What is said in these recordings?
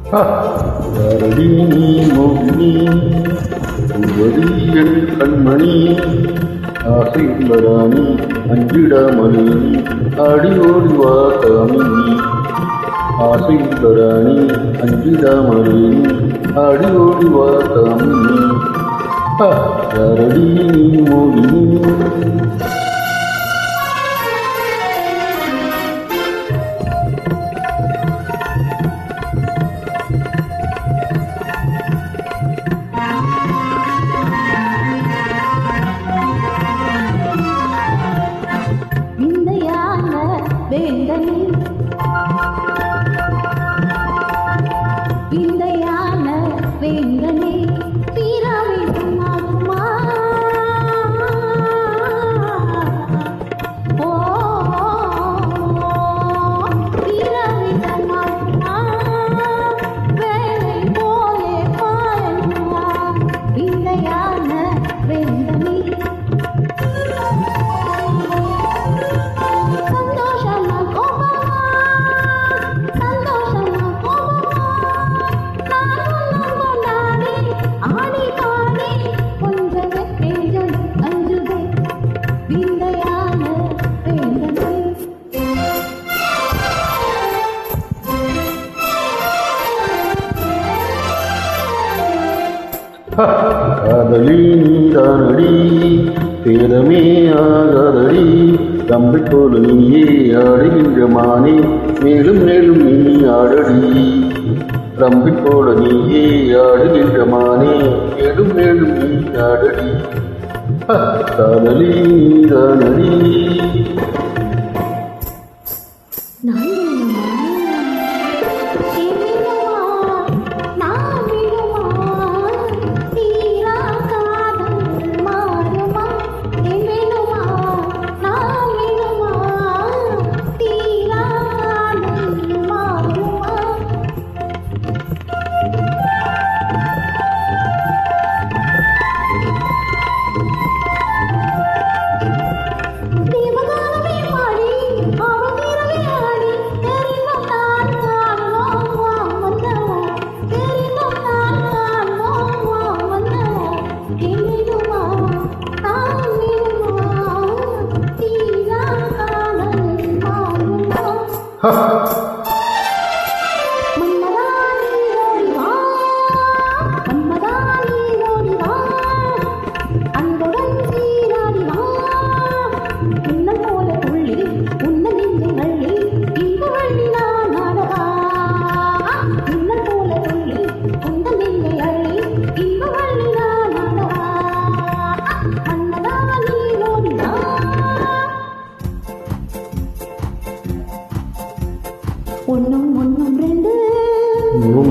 யாரடி நீ மோகினி உவடி என் கண்மணி ஆசை வராணி அஞ்சிடாமணி ஆடி ஓடி வா காமினி ஆசை வராணி அஞ்சிடாமணி ஆடி ஓடி வா காமினி யாரடி நீ மோகினி விந்தையான வேந்தனே தீராவிடுமாகுமா ஓ தீராவிடுமாகுமா வேலை போலே பாயணுமா விந்தையான வேந்தனே காதலி நீதானடி பேரமே ஆகாதடி தம்பி போல நீயே ஆடுகின்ற மானே மேலும் மேலும் நீ ஆடடி தம்பி போல நீயே ஆடுகின்ற மானே மேலும் மேலும் நீ ஆடடி காதலி நீதானடி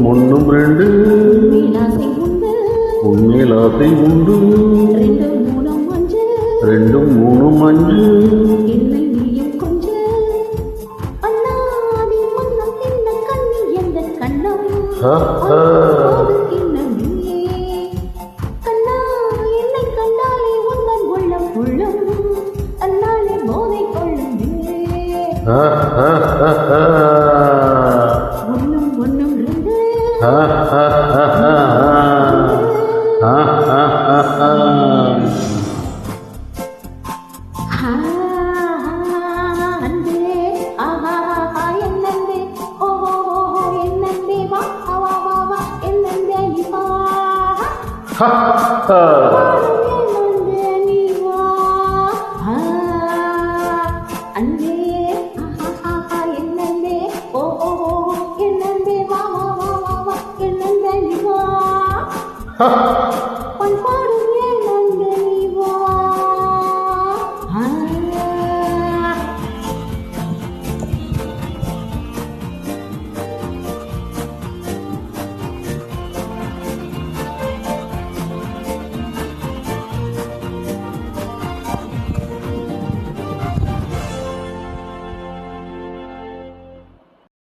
ஒன்னும் ரெண்டு உன்மேல் ஆசை உண்டு ரெண்டும் மூணும் அஞ்சு Ha